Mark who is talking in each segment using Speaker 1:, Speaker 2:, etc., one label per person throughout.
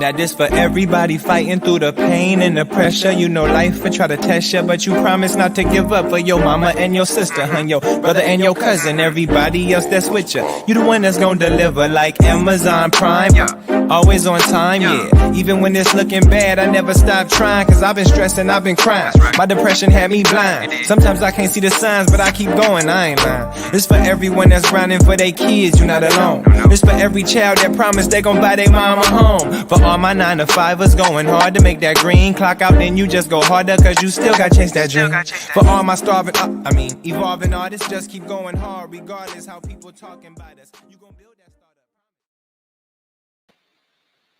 Speaker 1: Now this for everybody fighting through the pain and the pressure. You know life will try to test you, but you promise not to give up for your mama and your sister, and your brother and your cousin, everybody else that's with you. You the one that's gonna deliver like Amazon Prime. Always on time, yeah. Even when it's looking bad, I never stop trying, cause I've been stressing, I've been crying. My depression had me blind. Sometimes I can't see the signs, but I keep going, I ain't lying. This for everyone that's grinding for their kids, you not alone. This for every child that promised they gon' buy their mama home. For all my 9-to-5ers going hard to make that green clock out, then you just go harder, cause you still got chase that dream. For all my starving, evolving artists, just keep going hard, regardless how people talking about us. You gon' build that startup.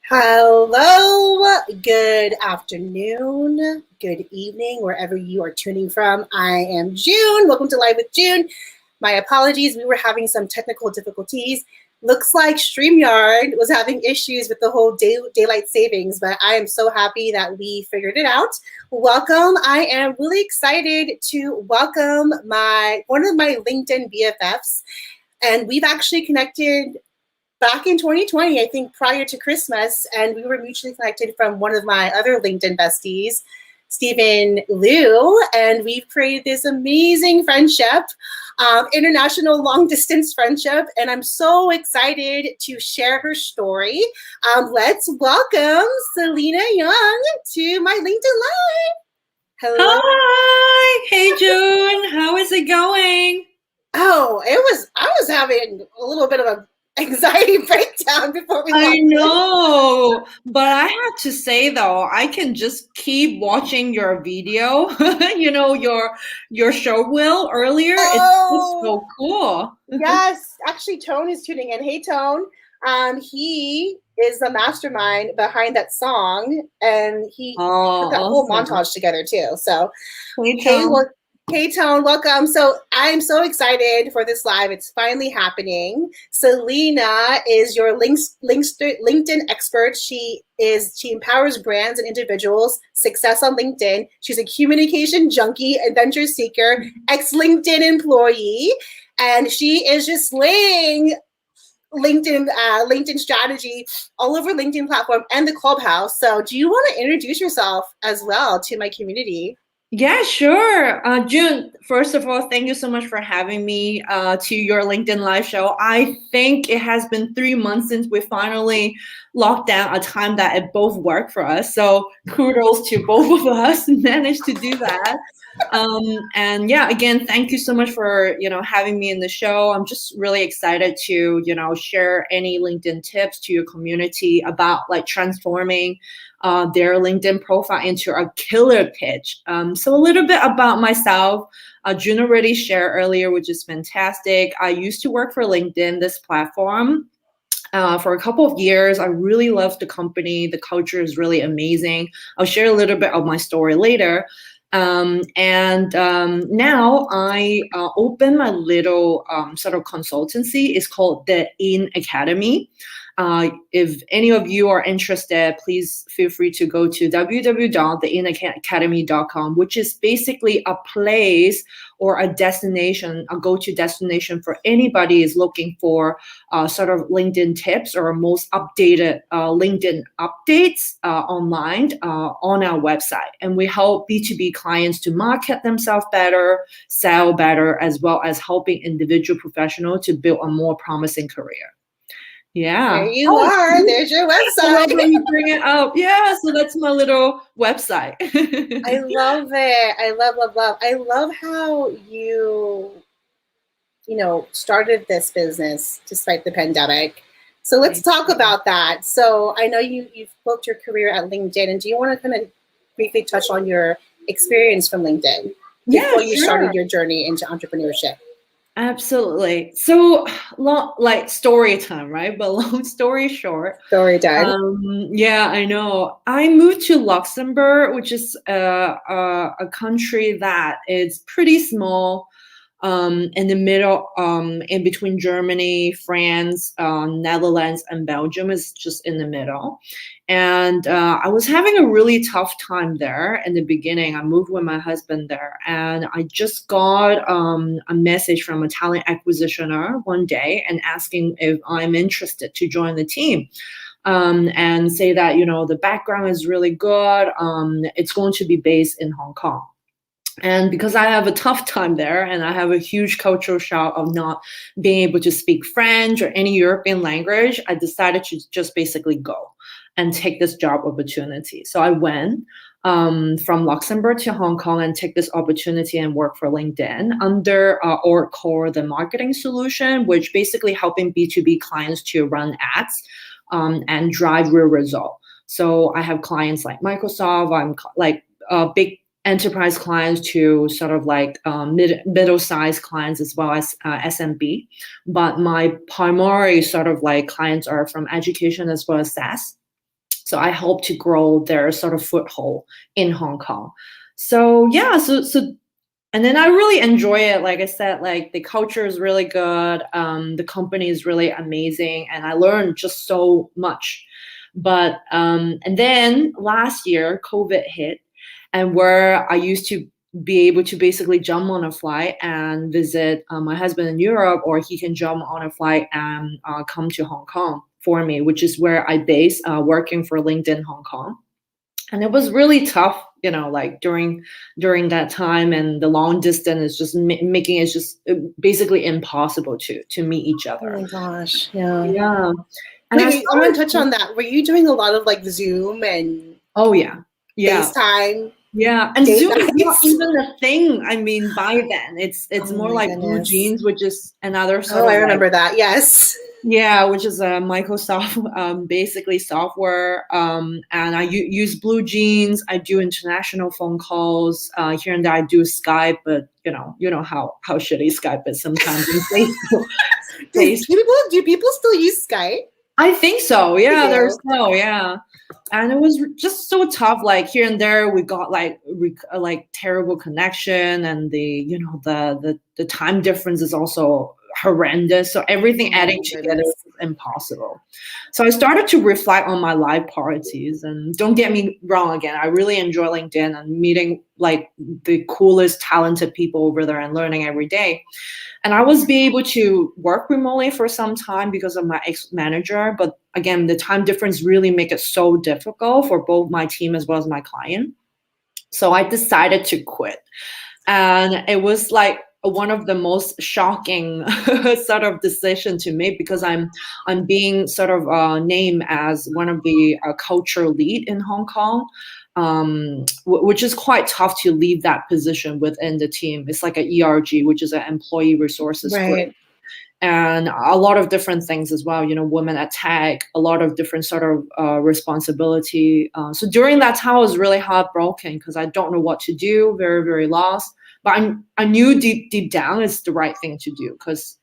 Speaker 2: Hello, good afternoon, good evening, wherever you are tuning from. I am June. Welcome to Live with June. My apologies, we were having some technical difficulties. Looks like StreamYard was having issues with the whole daylight savings, but I am so happy that we figured it out. Welcome. I am really excited to welcome one of my LinkedIn BFFs, and we've actually connected back in 2020, I think prior to Christmas, and we were mutually connected from one of my other LinkedIn besties, Stephen Liu, and we've created this amazing friendship, international long distance friendship, and I'm so excited to share her story. Let's welcome Salina Yeung to my LinkedIn Live. Hello.
Speaker 3: Hi. Hey, June. How is it going?
Speaker 2: Oh, I was having a little bit of a anxiety breakdown before we
Speaker 3: I know, but I have to say though, I can just keep watching your video, your show will earlier. It's just so cool.
Speaker 2: Yes, actually Tone is tuning in. Hey Tone. He is the mastermind behind that song, and he put that whole montage together too. So hey Tone, welcome. So I'm so excited for this live. It's finally happening. Salina is your LinkedIn expert. She empowers brands and individuals, success on LinkedIn. She's a communication junkie, adventure seeker, ex-LinkedIn employee, and she is just slaying LinkedIn strategy all over LinkedIn platform and the Clubhouse. So do you want to introduce yourself as well to my community?
Speaker 3: Yeah, sure. June, first of all, thank you so much for having me to your LinkedIn Live show. I think it has been 3 months since we finally locked down a time that it both worked for us. So kudos to both of us managed to do that. And yeah, again, thank you so much for, having me in the show. I'm just really excited to, share any LinkedIn tips to your community about like transforming their LinkedIn profile into a killer pitch. So a little bit about myself. June already shared earlier, which is fantastic. I used to work for LinkedIn, this platform, for a couple of years. I really love the company. The culture is really amazing. I'll share a little bit of my story later. Now I open my little sort of consultancy. It's called the In Academy. If any of you are interested, please feel free to go to www.theinacademy.com, which is basically a place or a destination, a go-to destination for anybody is looking for sort of LinkedIn tips or most updated LinkedIn updates online on our website. And we help B2B clients to market themselves better, sell better, as well as helping individual professionals to build a more promising career. Yeah.
Speaker 2: There you are. There's your website.
Speaker 3: You bring it up. Yeah. So that's my little website.
Speaker 2: I love it. I love. I love how you started this business despite the pandemic. So let's talk about that. So I know you've built your career at LinkedIn, and do you want to kind of briefly touch on your experience from LinkedIn before you started your journey into entrepreneurship?
Speaker 3: Absolutely. So like story time, right? But long story short.
Speaker 2: Story time.
Speaker 3: Yeah, I know. I moved to Luxembourg, which is a country that is pretty small, in the middle, in between Germany, France, Netherlands, and Belgium is just in the middle. And I was having a really tough time there in the beginning. I moved with my husband there, and I just got a message from a talent acquisitioner one day and asking if I'm interested to join the team. and say that, the background is really good. It's going to be based in Hong Kong. And because I have a tough time there and I have a huge cultural shock of not being able to speak French or any European language, I decided to just basically go and take this job opportunity. So I went from Luxembourg to Hong Kong and take this opportunity and work for LinkedIn under Core, the marketing solution, which basically helping B2B clients to run ads and drive real result. So I have clients like Microsoft, I'm like big enterprise clients to sort of like middle-sized clients as well as SMB. But my primary sort of like clients are from education as well as SaaS. So I hope to grow their sort of foothold in Hong Kong. So yeah, so and then I really enjoy it. Like I said, like the culture is really good. The company is really amazing, and I learned just so much. But and then last year, COVID hit, and where I used to be able to basically jump on a flight and visit my husband in Europe, or he can jump on a flight and come to Hong Kong for me, which is where I base working for LinkedIn Hong Kong. And it was really tough, like during that time, and the long distance is just making it just basically impossible to meet each other.
Speaker 2: Oh my gosh, yeah.
Speaker 3: Yeah. And
Speaker 2: Wait, I want to touch on that. Were you doing a lot of like Zoom and FaceTime?
Speaker 3: Yeah, and Zoom is not
Speaker 2: dates?
Speaker 3: even a thing. I mean, by then it's
Speaker 2: Oh
Speaker 3: more
Speaker 2: my
Speaker 3: like
Speaker 2: goodness.
Speaker 3: Blue Jeans, which is another sort
Speaker 2: Oh,
Speaker 3: of
Speaker 2: I remember that. Yes.
Speaker 3: yeah, which is a Microsoft basically software. And I use Blue Jeans. I do international phone calls here and there. I do Skype, but you know how shitty Skype is sometimes.
Speaker 2: Do people still use Skype?
Speaker 3: I think so. Yeah,
Speaker 2: Yeah.
Speaker 3: there's yeah. And it was just so tough. Like here and there, we got like terrible connection, and the time difference is also horrendous. So everything adding together is impossible. So I started to reflect on my life priorities. And don't get me wrong, again, I really enjoy LinkedIn and meeting like the coolest, talented people over there and learning every day. And I was be able to work remotely for some time because of my ex-manager. But again, the time difference really make it so difficult for both my team as well as my client. So I decided to quit. And it was like one of the most shocking sort of decision to make, because I'm being sort of named as one of the culture lead in Hong Kong. Which is quite tough to leave that position within the team. It's like an ERG, which is an employee resources group. And a lot of different things as well, women at tech, a lot of different sort of responsibility. So during that time, I was really heartbroken because I don't know what to do, very, very lost. But I knew deep down it's the right thing to do, because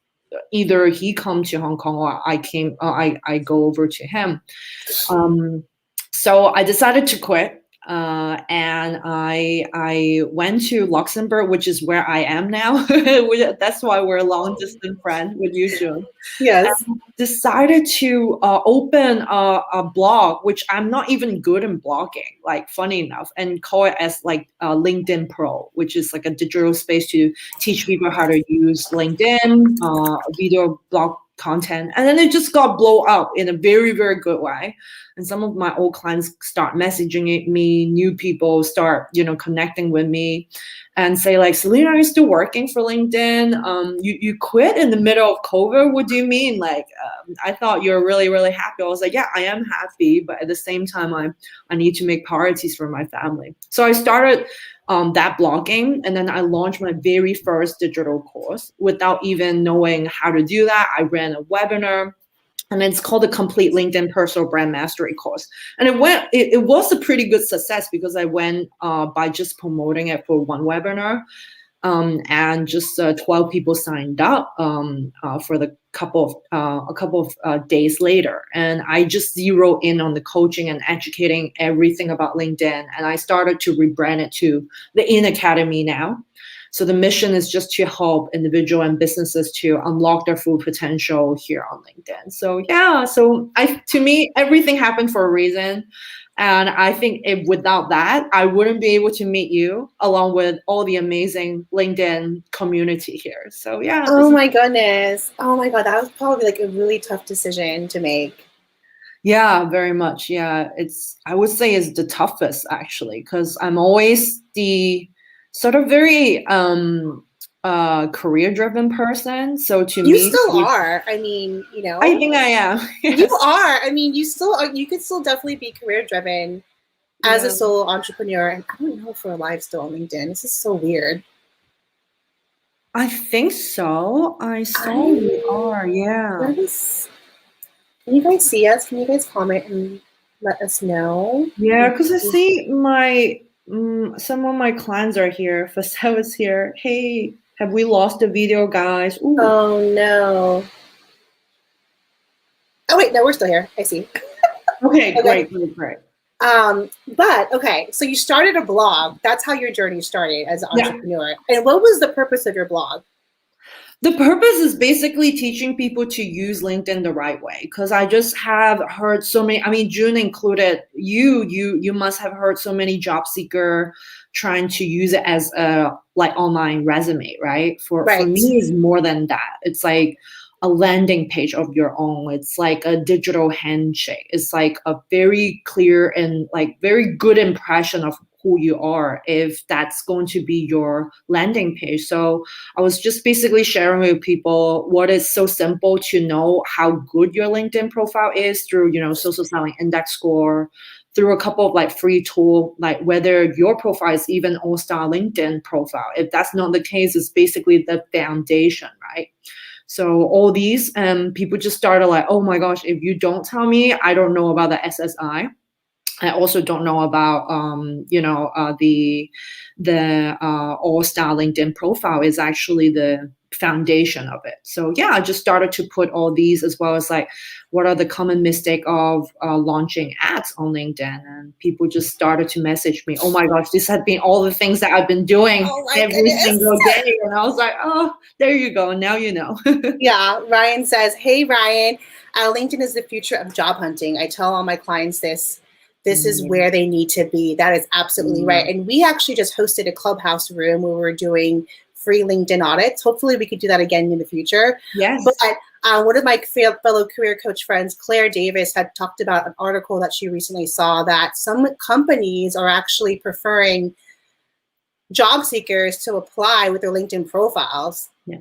Speaker 3: either he come to Hong Kong or I go over to him. So I decided to quit. And I went to Luxembourg, which is where I am now. That's why we're a long distance friend with you, June.
Speaker 2: Yes.
Speaker 3: And decided to open a blog, which I'm not even good in blogging, like funny enough, and call it as like LinkedIn Pro, which is like a digital space to teach people how to use LinkedIn, video blog content. And then it just got blown up in a very, very good way. And some of my old clients start messaging me, new people start, connecting with me and say like, Salina, are you still working for LinkedIn? You quit in the middle of COVID. What do you mean? Like, I thought you were really, really happy. I was like, yeah, I am happy. But at the same time, I need to make priorities for my family. So I started that blogging, and then I launched my very first digital course without even knowing how to do that. I ran a webinar, and it's called the Complete LinkedIn Personal Brand Mastery course. And it was a pretty good success, because I went by just promoting it for one webinar, and just 12 people signed up for the a couple of days later. And I just zeroed in on the coaching and educating everything about LinkedIn. And I started to rebrand it to the In Academy now. So the mission is just to help individuals and businesses to unlock their full potential here on LinkedIn. So yeah, to me, everything happened for a reason. And I think without that, I wouldn't be able to meet you, along with all the amazing LinkedIn community here. So yeah.
Speaker 2: Oh my goodness. Oh my God. That was probably like a really tough decision to make.
Speaker 3: Yeah, very much. Yeah, I would say it's the toughest actually, because I'm always the sort of very career driven person. So to
Speaker 2: You
Speaker 3: me,
Speaker 2: still are. I mean,
Speaker 3: I think I am.
Speaker 2: you
Speaker 3: Yes.
Speaker 2: are. I mean, you still are. You could still definitely be career driven as a
Speaker 3: Yeah.
Speaker 2: solo entrepreneur. And I don't know if we're live still on LinkedIn. This is so weird.
Speaker 3: I think so. I saw we
Speaker 2: I
Speaker 3: are. Yeah.
Speaker 2: let us. Can you guys see us? Can you guys comment and let us know?
Speaker 3: Yeah, because I see my some of my clients are here. Fasel is here. Hey, have we lost the video, guys? Ooh.
Speaker 2: Oh no. Oh wait, no, we're still here. I see.
Speaker 3: Okay,
Speaker 2: Okay.
Speaker 3: great, great, great.
Speaker 2: But okay, so you started a blog. That's how your journey started as an
Speaker 3: Yeah.
Speaker 2: entrepreneur. And what was the purpose of your blog?
Speaker 3: The purpose is basically teaching people to use LinkedIn the right way. Because I just have heard so many. I mean, June included. You must have heard so many job seeker trying to use it as a like online resume, right? For
Speaker 2: Right.
Speaker 3: me, it's more than that. It's like a landing page of your own. It's like a digital handshake. It's like a very clear and like very good impression of who you are if that's going to be your landing page. So I was just basically sharing with people what is so simple to know how good your LinkedIn profile is through, social selling index score, through a couple of like free tool, like whether your profile is even all-star LinkedIn profile. If that's not the case, it's basically the foundation, right? So all these people just started like, oh my gosh, if you don't tell me, I don't know about the SSI. I also don't know about the all-star LinkedIn profile is actually the foundation of it. So yeah, I just started to put all these as well as like what are the common mistake of launching ads on LinkedIn, and people just started to message me. Oh my gosh, this had been all the things that I've been doing
Speaker 2: Oh my
Speaker 3: every
Speaker 2: goodness.
Speaker 3: single day, and I was like, oh, there you go. Now you know.
Speaker 2: Yeah, Ryan says, "Hey Ryan, LinkedIn is the future of job hunting. I tell all my clients this. This is
Speaker 3: Yeah.
Speaker 2: where they need to be." That is absolutely
Speaker 3: Yeah.
Speaker 2: right. And we actually just hosted a Clubhouse room where we're doing free LinkedIn audits. Hopefully, we could do that again in the future.
Speaker 3: Yes.
Speaker 2: But one of my fellow career coach friends, Claire Davis, had talked about an article that she recently saw that some companies are actually preferring job seekers to apply with their LinkedIn profiles.
Speaker 3: Yeah.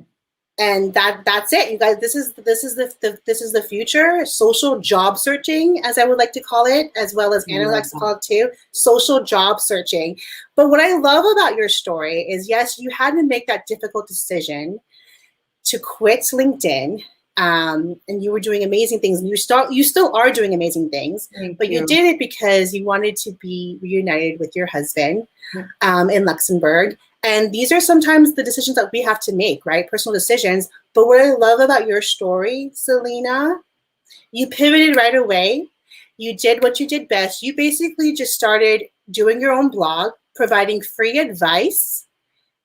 Speaker 2: And that's it, you guys. This is the future. Social job searching, as I would like to call it, as well as Anna likes to call it too. Social job searching. But what I love about your story is, yes, you had to make that difficult decision to quit LinkedIn, and you were doing amazing things. And you still are doing amazing things. But you did it because you wanted to be reunited with your husband in Luxembourg. And these are sometimes the decisions that we have to make, right? Personal decisions. But what I love about your story, Salina, you pivoted right away. You did what you did best. You basically just started doing your own blog, providing free advice.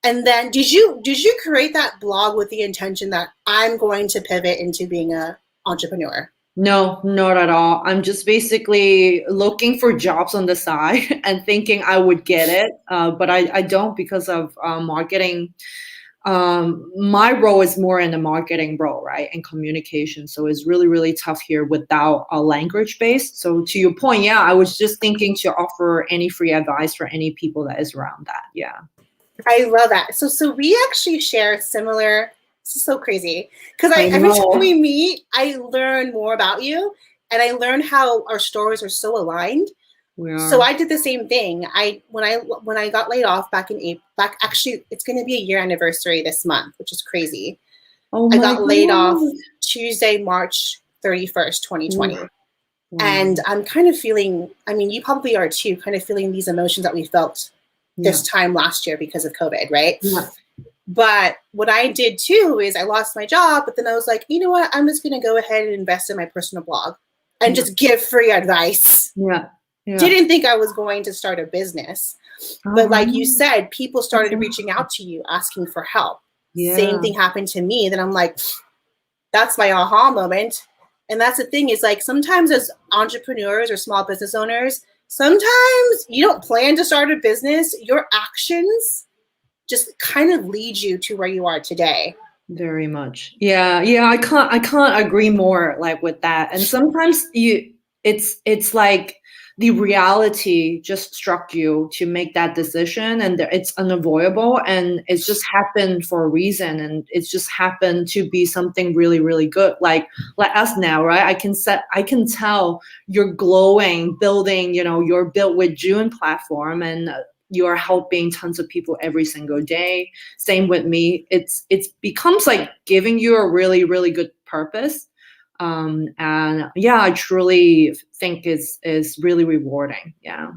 Speaker 2: And then did you create that blog with the intention that I'm going to pivot into being an entrepreneur?
Speaker 3: No, not at all. I'm just basically looking for jobs on the side and thinking I would get it, but I don't because of marketing. My role is more in the marketing role, right, and communication. So it's really, really tough here without a language base. So to your point, yeah, I was just thinking to offer any free advice for any people that is around that. Yeah.
Speaker 2: I love that. So we actually share similar. This is so crazy because
Speaker 3: I
Speaker 2: every time
Speaker 3: know.
Speaker 2: we meet, I learn more about you, and I learn how our stories are so aligned.
Speaker 3: We are.
Speaker 2: So I did the same thing. When I got laid off back in April, actually it's going to be a year anniversary this month, which is crazy.
Speaker 3: Oh
Speaker 2: I
Speaker 3: my
Speaker 2: got laid off
Speaker 3: God.
Speaker 2: Tuesday, March 31st, 2020.
Speaker 3: Wow.
Speaker 2: And I'm kind of feeling, I mean, you probably are too, kind of feeling these emotions that we felt this time last year because of COVID, right?
Speaker 3: Yeah.
Speaker 2: But what I did too is I lost my job, but then I was like, you know what? I'm just going to go ahead and invest in my personal blog and just give free advice.
Speaker 3: Yeah. Yeah.
Speaker 2: Didn't think I was going to start a business. But like you said, people started reaching out to you asking for help.
Speaker 3: Yeah.
Speaker 2: Same thing happened to me. Then I'm like, that's my aha moment. And that's the thing is like sometimes as entrepreneurs or small business owners, sometimes you don't plan to start a business. Your actions just kind of lead you to where you are today.
Speaker 3: Very much. Yeah. Yeah. I can't agree more like with that. And sometimes it's like the reality just struck you to make that decision, and it's unavoidable, and it's just happened for a reason, and it's just happened to be something really, really good. Like us now, right? I can tell you're glowing, building, your Built with June platform, and you are helping tons of people every single day. Same with me. It's becomes like giving you a really, really good purpose. And yeah, I truly think is really rewarding. Yeah.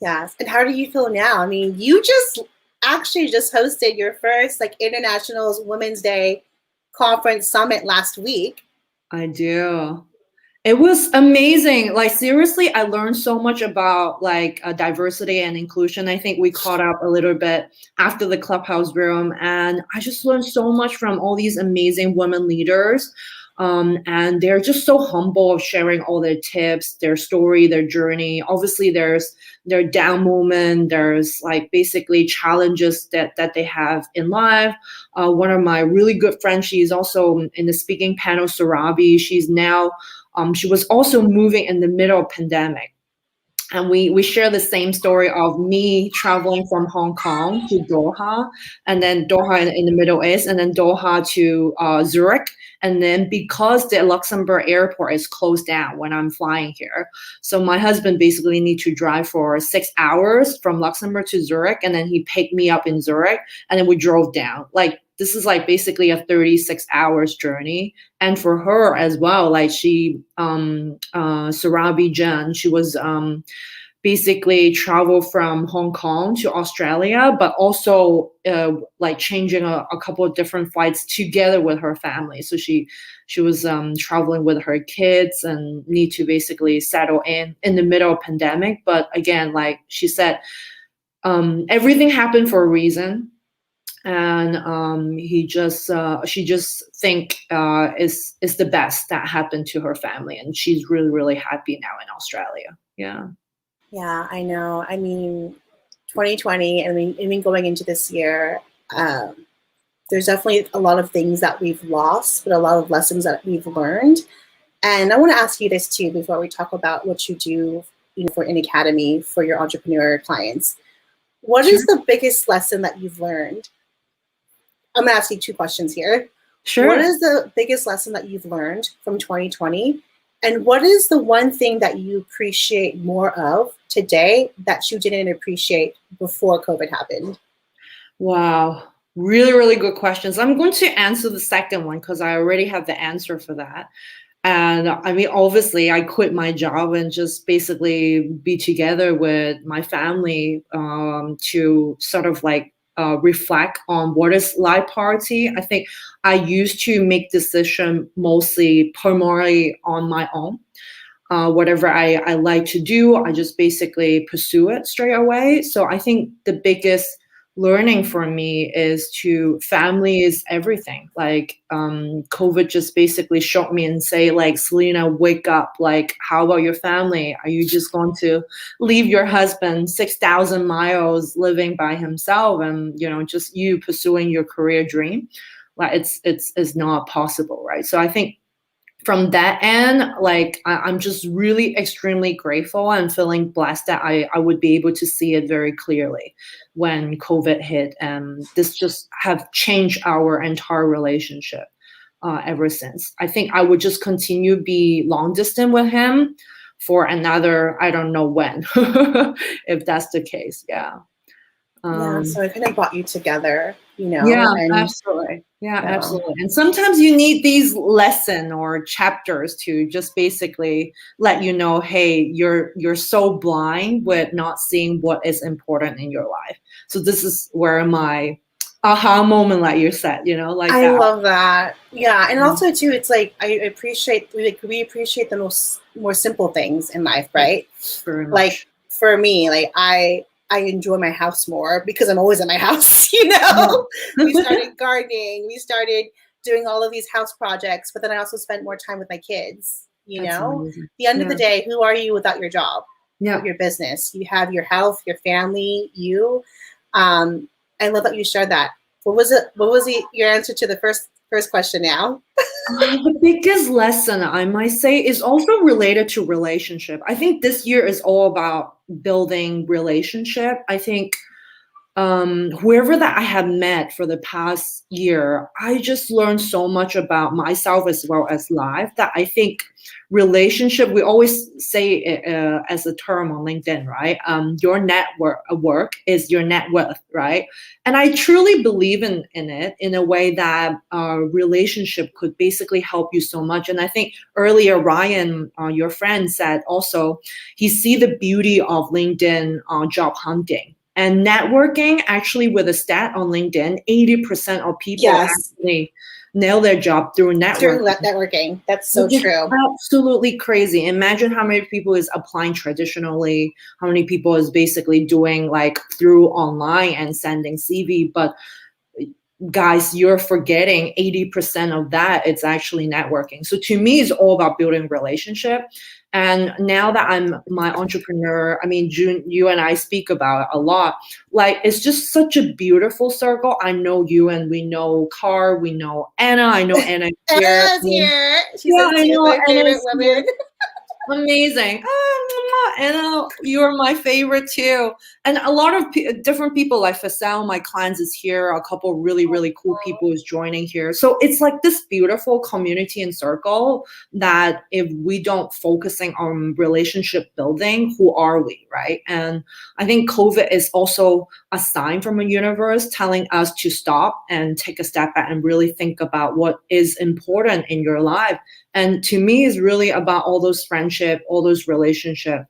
Speaker 2: Yes. And how do you feel now? I mean, you just actually just hosted your first like International Women's Day conference summit last week.
Speaker 3: I do. It was amazing. Like seriously, I learned so much about like diversity and inclusion. I think we caught up a little bit after the Clubhouse room, and I just learned so much from all these amazing women leaders. And they're just so humble of sharing all their tips, their story, their journey. Obviously, there's their down moment. There's like basically challenges that they have in life. One of my really good friends, she's also in the speaking panel, Sarabi. She's now she was also moving in the middle of pandemic. And we share the same story of me traveling from Hong Kong to Doha, and then Doha in the Middle East, and then Doha to Zurich. And then because the Luxembourg airport is closed down when I'm flying here, so my husband basically need to drive for 6 hours from Luxembourg to Zurich, and then he picked me up in Zurich, and then we drove down. Like this is like basically a 36 hours journey. And for her as well, like she Sarabi Jen, she was basically travel from Hong Kong to Australia, but also like changing a couple of different flights together with her family. So she was traveling with her kids and need to basically settle in the middle of pandemic. But again, like she said, everything happened for a reason. And she just think is the best that happened to her family, and she's really, really happy now in Australia.
Speaker 2: Yeah, I know. I mean, 2020, I mean going into this year, there's definitely a lot of things that we've lost, but a lot of lessons that we've learned. And I want to ask you this too before we talk about what you do, for In Academy for your entrepreneur clients. What is the biggest lesson that you've learned? I'm going to ask you two questions here.
Speaker 3: Sure.
Speaker 2: What is the biggest lesson that you've learned from 2020? And what is the one thing that you appreciate more of today that you didn't appreciate before COVID happened?
Speaker 3: Wow. Really, really good questions. I'm going to answer the second one because I already have the answer for that. And I mean, obviously, I quit my job and just basically be together with my family to sort of like reflect on what is life priority. I think I used to make decision mostly primarily on my own. Whatever I like to do, I just basically pursue it straight away. So I think the biggest learning for me is family is everything. Like COVID just basically showed me and say like, Salina, wake up. Like, how about your family? Are you just going to leave your husband 6,000 miles living by himself and, just you pursuing your career dream? Like it's not possible, right? So I think from that end, like I'm just really extremely grateful and feeling blessed that I would be able to see it very clearly when COVID hit. And this just have changed our entire relationship ever since. I think I would just continue be long distance with him for another, I don't know when, if that's the case. Yeah.
Speaker 2: Yeah, so it kind of brought you together,
Speaker 3: Yeah,
Speaker 2: and
Speaker 3: absolutely. Yeah, absolutely. And sometimes you need these lesson or chapters to just basically let you know, hey, you're so blind with not seeing what is important in your life. So this is where my aha moment, like you said, like
Speaker 2: I
Speaker 3: that.
Speaker 2: love that. Yeah, and also too, it's like we appreciate the more simple things in life, right?
Speaker 3: Very much.
Speaker 2: Like for me, like I enjoy my house more because I'm always in my house, We started gardening, we started doing all of these house projects, but then I also spent more time with my kids,
Speaker 3: That's amazing.
Speaker 2: At the end of the day, who are you without your job?
Speaker 3: Yeah.
Speaker 2: Your business. You have your health, your family, you. I love that you shared that. What was your answer to the first question now?
Speaker 3: The biggest lesson I might say is also related to relationship. I think this year is all about building relationship. I think whoever that I have met for the past year, I just learned so much about myself as well as life that I think relationship, we always say it, as a term on LinkedIn, right? Your network work is your net worth, right? And I truly believe in it in a way that relationship could basically help you so much. And I think earlier, Ryan, your friend, said also he see the beauty of LinkedIn job hunting. And networking, actually, with a stat on LinkedIn, 80% of people
Speaker 2: Yes.
Speaker 3: actually nail their job through
Speaker 2: Through
Speaker 3: networking.
Speaker 2: networking. That's so
Speaker 3: Which is
Speaker 2: true.
Speaker 3: absolutely crazy. Imagine how many people is applying traditionally, how many people is basically doing like through online and sending CV. But guys, you're forgetting 80% of that. It's actually networking. So to me, it's all about building relationship. And now that I'm my entrepreneur, I mean, June, you and I speak about it a lot. Like, it's just such a beautiful circle. I know you, and we know Car, we know Anna. I know Anna here.
Speaker 2: Anna's here. She's
Speaker 3: Yeah,
Speaker 2: like
Speaker 3: I know
Speaker 2: my favorite
Speaker 3: Anna's here.
Speaker 2: woman.
Speaker 3: Amazing. Anna, you're my favorite too. And a lot of different people, like Fasel, my clients, is here. A couple really, really cool people is joining here. So it's like this beautiful community and circle that if we don't focusing on relationship building, who are we, right? And I think COVID is also a sign from a universe telling us to stop and take a step back and really think about what is important in your life. And to me, it's really about all those friendship, all those relationships,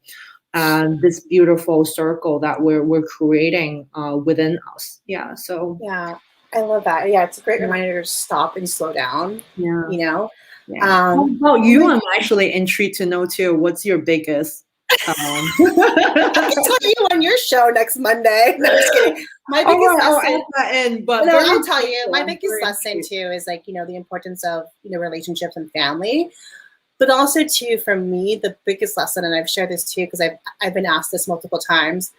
Speaker 3: and this beautiful circle that we're creating within us. Yeah. So
Speaker 2: Yeah, I love that. Yeah, it's a great reminder to stop and slow down.
Speaker 3: yeah.
Speaker 2: You know.
Speaker 3: Yeah. How about you? I'm actually intrigued to know too. What's your biggest?
Speaker 2: I can tell you on your show next Monday. No, I'm just kidding. My biggest lesson.
Speaker 3: I'll add that in, but
Speaker 2: No, I'll tell you. My biggest
Speaker 3: very
Speaker 2: lesson too is like, the importance of, relationships and family, but also too, for me, the biggest lesson, and I've shared this too, because I've been asked this multiple times,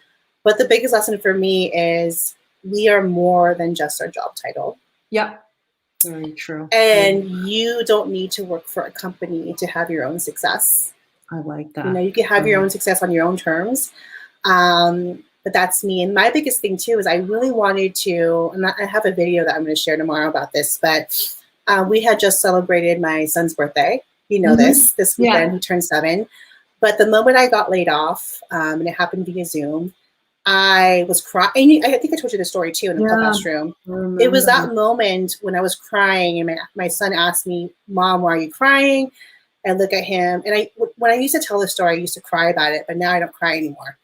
Speaker 2: but the biggest lesson for me is we are more than just our job title.
Speaker 3: Yeah. Very true.
Speaker 2: And you don't need to work for a company to have your own success.
Speaker 3: I like that.
Speaker 2: You can have your own success on your own terms. But that's me. And my biggest thing too is I really wanted to, and I have a video that I'm going to share tomorrow about this, but we had just celebrated my son's birthday. This weekend, he turned 7. But the moment I got laid off, and it happened via Zoom, I was crying. I think I told you the story too in the clubhouse room. It was that moment when I was crying, and my son asked me, "Mom, why are you crying?" I look at him, and when I used to tell the story, I used to cry about it, but now I don't cry anymore.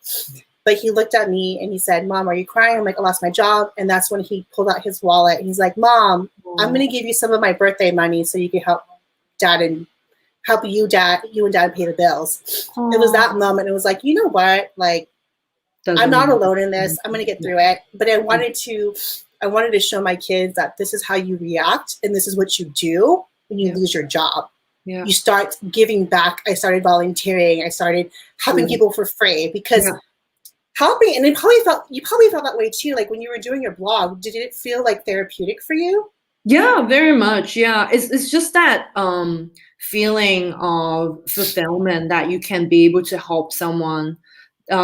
Speaker 2: But he looked at me and he said, "Mom, are you crying?" I'm like, "I lost my job." And that's when he pulled out his wallet. And he's like, "Mom, I'm going to give you some of my birthday money so you can help Dad and you and Dad pay the bills." It was that moment. It was like, you know what? Like, I'm not alone in this. I'm going to get through it. But I wanted to show my kids that this is how you react and this is what you do when you lose your job. You start giving back. I started volunteering. I started helping people for free because helping, and you probably felt that way too. Like when you were doing your blog, did it feel like therapeutic for you?
Speaker 3: Yeah, very much. Yeah, it's just that feeling of fulfillment that you can be able to help someone.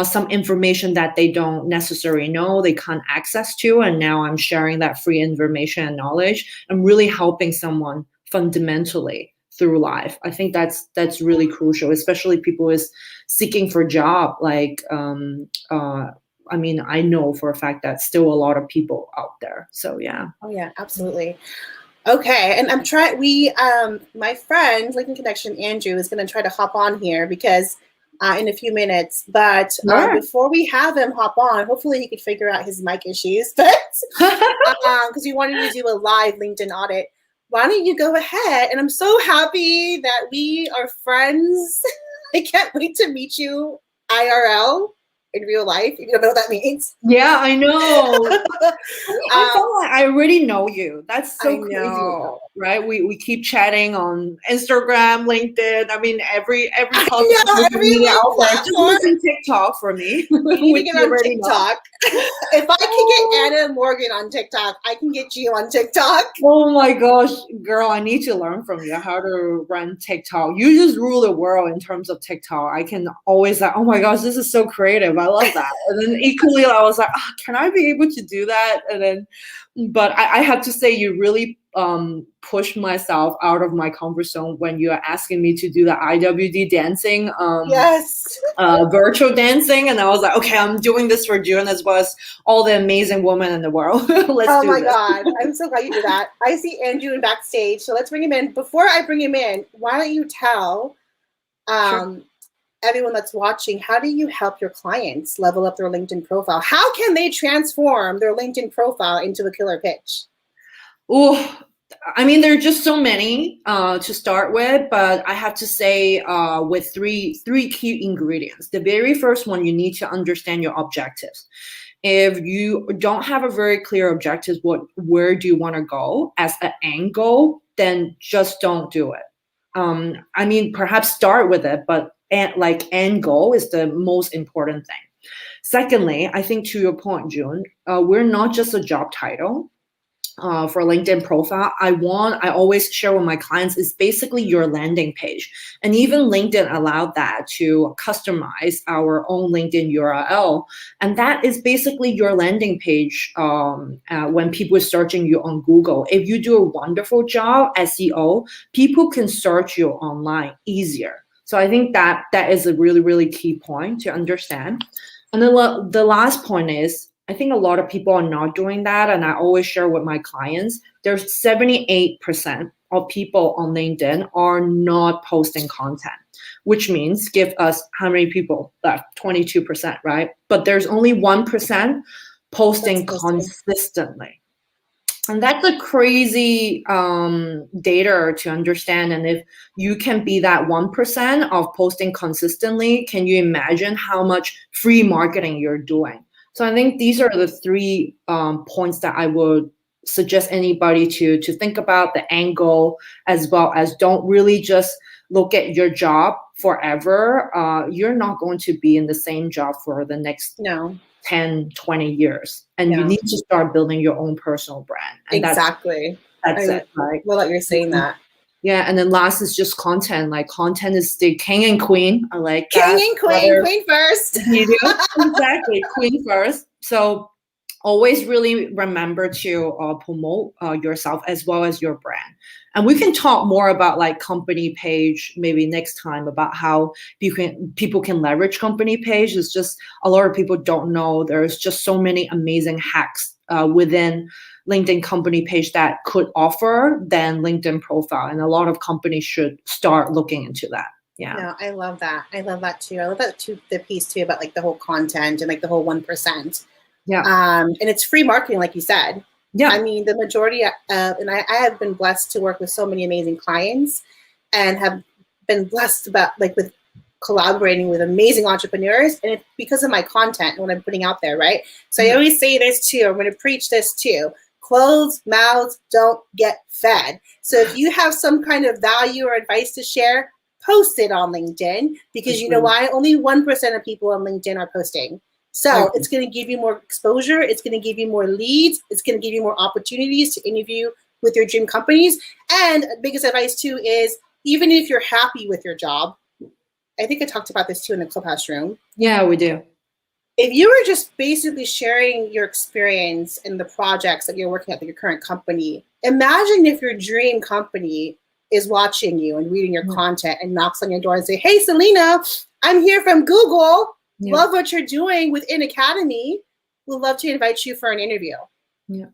Speaker 3: Some information that they don't necessarily know, they can't access to, and now I'm sharing that free information and knowledge. I'm really helping someone fundamentally through life. I think that's really crucial, especially people is seeking for a job. Like, I mean, I know for a fact that still a lot of people out there. So yeah.
Speaker 2: Oh yeah, absolutely. Okay, and I'm trying. My friend, LinkedIn Connection, Andrew, is going to try to hop on here because. In a few minutes, but before we have him hop on, hopefully he could figure out his mic issues. But because we wanted to do a live LinkedIn audit, why don't you go ahead? And I'm so happy that we are friends. I can't wait to meet you IRL in real life. You don't know what that means?
Speaker 3: Yeah, I know. I feel like I already know you. That's so crazy, right? We keep chatting on Instagram, LinkedIn. I mean, every
Speaker 2: media
Speaker 3: out there. Just using TikTok for me.
Speaker 2: We get on TikTok. If I can get Anna Morgan on TikTok, I can get you on TikTok.
Speaker 3: Oh my gosh, girl, I need to learn from you how to run TikTok. You just rule the world in terms of TikTok. I can always like, oh my gosh, this is so creative. I love that. And then equally, I was like, can I be able to do that? And then, but I have to say, you really pushed myself out of my comfort zone when you are asking me to do the IWD dancing.
Speaker 2: Yes.
Speaker 3: Virtual dancing, and I was like, okay, I'm doing this for June as well as all the amazing women in the world. Let's do this.
Speaker 2: Oh my God, I'm so glad you did that. I see Andrew in backstage, so let's bring him in. Before I bring him in, why don't you tell everyone that's watching, how do you help your clients level up their LinkedIn profile? How can they transform their LinkedIn profile into a killer pitch?
Speaker 3: Oh, I mean, there are just so many to start with, but I have to say with three key ingredients. The very first one, you need to understand your objectives. If you don't have a very clear objective, where do you want to go as an end goal, then just don't do it. I mean, perhaps start with it, but end goal is the most important thing. Secondly, I think to your point, June, we're not just a job title. For LinkedIn profile, I always share with my clients is basically your landing page. And even LinkedIn allowed that to customize our own LinkedIn URL. And that is basically your landing page when people are searching you on Google. If you do a wonderful job, SEO, people can search you online easier. So I think that is a really, really key point to understand. And then the last point is, I think a lot of people are not doing that. And I always share with my clients, there's 78% of people on LinkedIn are not posting content, which means give us how many people left? 22%, right? But there's only 1% posting consistently. And that's a crazy data to understand. And if you can be that 1% of posting consistently, can you imagine how much free marketing you're doing? So I think these are the three points that I would suggest anybody to think about, the angle, as well as don't really just look at your job forever. You're not going to be in the same job for the next 10, 20 years. And you need to start building your own personal brand. And
Speaker 2: exactly.
Speaker 3: That's it. Right?
Speaker 2: Well, that you're saying that.
Speaker 3: Yeah, and then last is just content. Like content is the king and queen. I like
Speaker 2: that. King and queen, queen first.
Speaker 3: You do? Exactly, queen first. So always really remember to promote yourself as well as your brand. And we can talk more about like company page maybe next time about how people can leverage company page. It's just a lot of people don't know. There's just so many amazing hacks within LinkedIn company page that could offer than LinkedIn profile. And a lot of companies should start looking into that. Yeah.
Speaker 2: No, I love that. I love that too. I love that too, the piece too about like the whole content and like the whole 1%.
Speaker 3: Yeah.
Speaker 2: And it's free marketing, like you said.
Speaker 3: Yeah.
Speaker 2: I mean, the majority and I have been blessed to work with so many amazing clients and have been blessed about like with collaborating with amazing entrepreneurs, and it's because of my content and what I'm putting out there, right? So I always say this too. I'm going to preach this too. Closed mouths don't get fed. So if you have some kind of value or advice to share, post it on LinkedIn, because you know why? Only 1% of people on LinkedIn are posting. So it's going to give you more exposure. It's going to give you more leads. It's going to give you more opportunities to interview with your dream companies. And biggest advice too is, even if you're happy with your job, I think I talked about this too in the Clubhouse room.
Speaker 3: Yeah, we do.
Speaker 2: If you were just basically sharing your experience in the projects that you're working at your current company, imagine if your dream company is watching you and reading your content and knocks on your door and say, "Hey, Salina, I'm here from Google. Love what you're doing within Academy. We'd love to invite you for an interview."
Speaker 3: Yeah.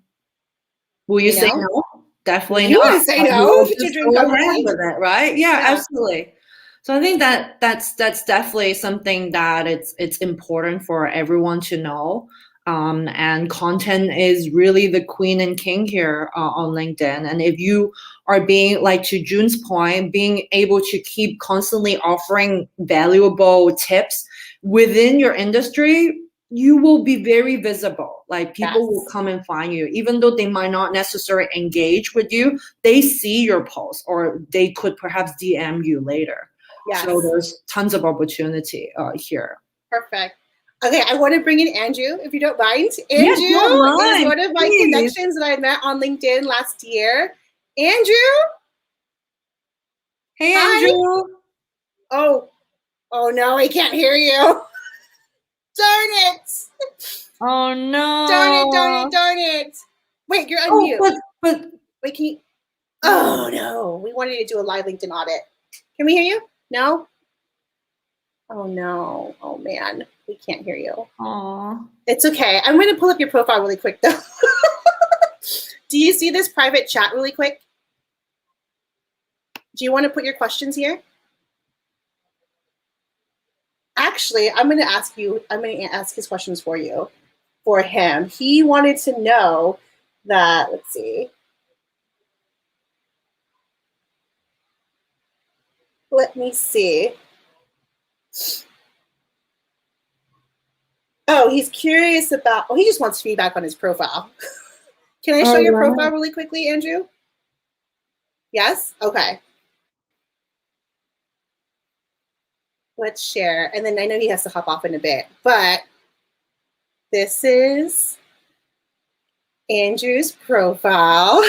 Speaker 3: Will you say no? Definitely
Speaker 2: you
Speaker 3: not.
Speaker 2: You would say no if it's your dream company.
Speaker 3: With it, right? Yeah, absolutely. So I think that's definitely something that it's important for everyone to know. And content is really the queen and king here on LinkedIn. And if you are being, like to June's point, being able to keep constantly offering valuable tips within your industry, you will be very visible. Like people will come and find you, even though they might not necessarily engage with you. They see your post, or they could perhaps DM you later. So there's tons of opportunity here.
Speaker 2: Perfect. Okay, I want to bring in Andrew, if you don't mind.
Speaker 3: Yes,
Speaker 2: Andrew
Speaker 3: don't
Speaker 2: is
Speaker 3: mind,
Speaker 2: one of my
Speaker 3: please.
Speaker 2: connections that I met on LinkedIn last year. Andrew,
Speaker 3: Hey,
Speaker 2: hi.
Speaker 3: Andrew.
Speaker 2: Oh, oh no, I can't hear you. Darn it.
Speaker 3: Oh
Speaker 2: Darn it, darn it,
Speaker 3: no.
Speaker 2: darn it. Wait, you're
Speaker 3: Oh,
Speaker 2: unmute.
Speaker 3: but
Speaker 2: Wait, can you? Oh no, we wanted to do a live LinkedIn audit. Can we hear you? No? Oh no. Oh man, we can't hear you.
Speaker 3: aw.
Speaker 2: It's okay. I'm going to pull up your profile really quick though. Do you see this private chat really quick? Do you want to put your questions here? Actually, I'm going to ask his questions for you, for him. He wanted to know that, let's see. Let me see. Oh, he's curious about, he just wants feedback on his profile. Can I show
Speaker 3: All
Speaker 2: your
Speaker 3: right.
Speaker 2: profile really quickly, Andrew? Yes? Okay. Let's share. And then I know he has to hop off in a bit, but this is Andrew's profile.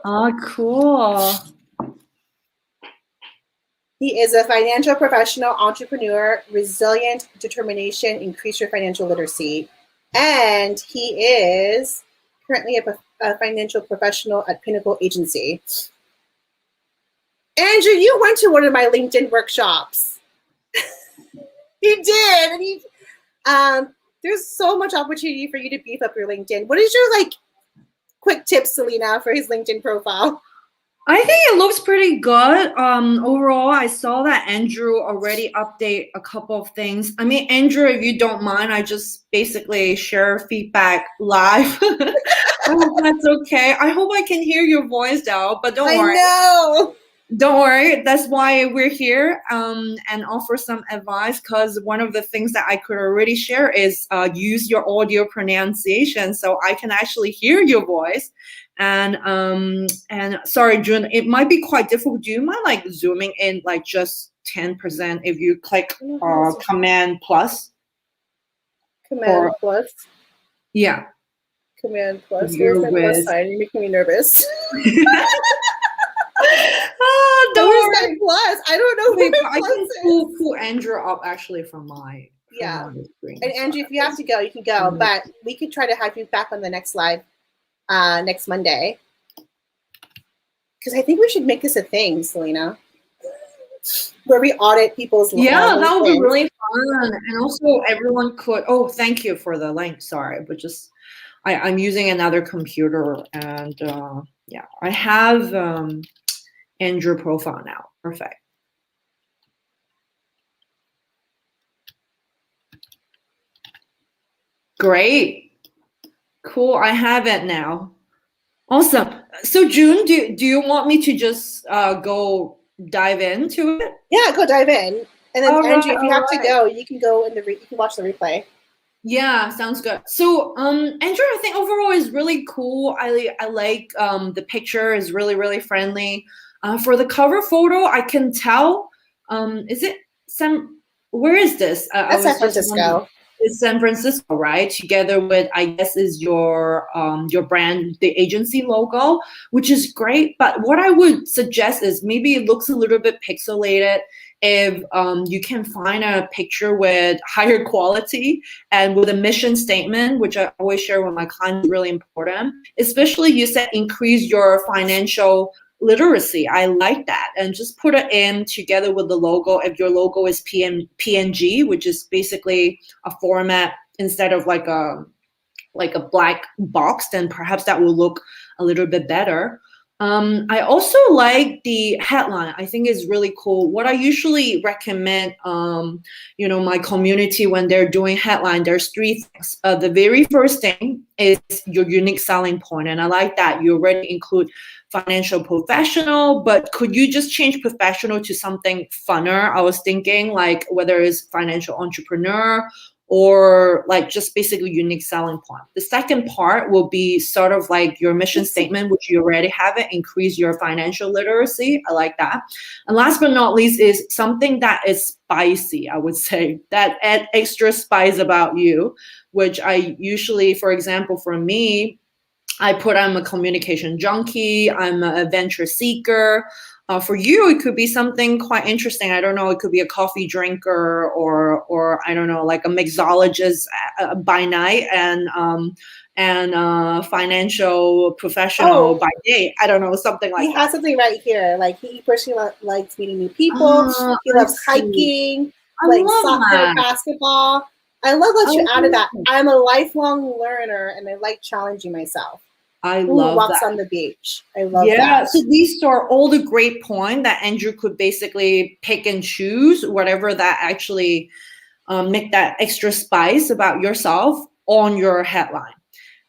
Speaker 3: Oh, cool.
Speaker 2: He is a financial professional, entrepreneur, resilient, determination, increase your financial literacy. And he is currently a financial professional at Pinnacle Agency. Andrew, you went to one of my LinkedIn workshops. You did. And he, there's so much opportunity for you to beef up your LinkedIn. What is your quick tips, Salina, for his LinkedIn profile?
Speaker 3: I think it looks pretty good. Overall, I saw that Andrew already update a couple of things. I mean, Andrew, if you don't mind, I just basically share feedback live. I hope that's okay. I hope I can hear your voice though, but don't worry.
Speaker 2: know.
Speaker 3: Don't worry, that's why we're here and offer some advice, because one of the things that I could already share is use your audio pronunciation so I can actually hear your voice. And sorry, June, it might be quite difficult. Do you mind zooming in just 10% if you click Command plus?
Speaker 2: Command plus.
Speaker 3: Yeah.
Speaker 2: Command plus.
Speaker 3: You're
Speaker 2: Where's my plus sign? You're making me nervous.
Speaker 3: Don't
Speaker 2: Where's
Speaker 3: worry.
Speaker 2: my plus? I don't know where my
Speaker 3: I
Speaker 2: plus
Speaker 3: can
Speaker 2: is.
Speaker 3: pull Andrew up actually from my screen.
Speaker 2: And Andrew, if you have to go, you can go. But we could try to have you back on the next live next Monday. Because I think we should make this a thing, Salina. Where we audit people's
Speaker 3: that would be really fun. And also everyone could, oh, thank you for the link. Sorry, but just I'm using another computer and yeah, I have Andrew profile now. Perfect. Great. Cool. I have it now. Awesome. So June, do you want me to just go dive into it?
Speaker 2: Yeah, go dive in. And then Andrew, if you have
Speaker 3: to
Speaker 2: go, you can go in you can watch the replay.
Speaker 3: Yeah, sounds good. So, Andrew, I think overall is really cool. I like the picture is really, really friendly. For the cover photo, I can tell. Is it where is this?
Speaker 2: That's San Francisco.
Speaker 3: It's San Francisco, right? Together with, I guess, is your brand, the agency logo, which is great. But what I would suggest is maybe it looks a little bit pixelated. If you can find a picture with higher quality and with a mission statement, which I always share with my clients, is really important. Especially you said increase your financial literacy. I like that. And just put it in together with the logo. If your logo is PNG, which is basically a format instead of like a black box, then perhaps that will look a little bit better. I also like the headline. I think is really cool. What I usually recommend, my community when they're doing headline, there's three things. The very first thing is your unique selling point, and I like that you already include financial professional, but could you just change professional to something funner? I was thinking whether it's financial entrepreneur or like just basically unique selling point. The second part will be sort of like your mission statement, which you already have it, increase your financial literacy. I like that. And last but not least is something that is spicy, I would say, that add extra spice about you, which I usually, for example, for me, I put I'm a communication junkie, I'm a adventure seeker. For you, it could be something quite interesting. I don't know. It could be a coffee drinker, or I don't know, like a mixologist by night, and financial professional by day. I don't know, something like
Speaker 2: He
Speaker 3: that.
Speaker 2: has something right here. Like he personally likes meeting new people.
Speaker 3: Ah,
Speaker 2: He
Speaker 3: I
Speaker 2: loves
Speaker 3: see.
Speaker 2: hiking,
Speaker 3: I
Speaker 2: playing
Speaker 3: love
Speaker 2: soccer,
Speaker 3: that.
Speaker 2: basketball. I love that you
Speaker 3: I
Speaker 2: added that.
Speaker 3: love
Speaker 2: I'm a lifelong learner and I like challenging myself.
Speaker 3: I
Speaker 2: Who
Speaker 3: love
Speaker 2: walks
Speaker 3: that.
Speaker 2: on the beach? I love
Speaker 3: Yeah,
Speaker 2: that.
Speaker 3: so these are all the great points that Andrew could basically pick and choose, whatever that actually make that extra spice about yourself on your headline.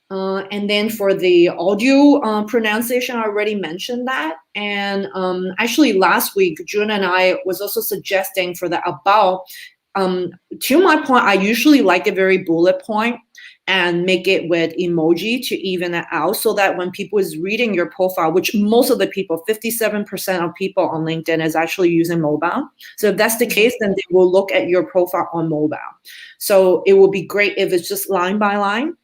Speaker 3: And then for the audio pronunciation, I already mentioned that. And actually last week, June and I was also suggesting for the about. To my point, I usually like a very bullet point and make it with emoji to even it out, so that when people is reading your profile, which most of the people, 57% of people on LinkedIn is actually using mobile. So if that's the case, then they will look at your profile on mobile. So it will be great if it's just line by line.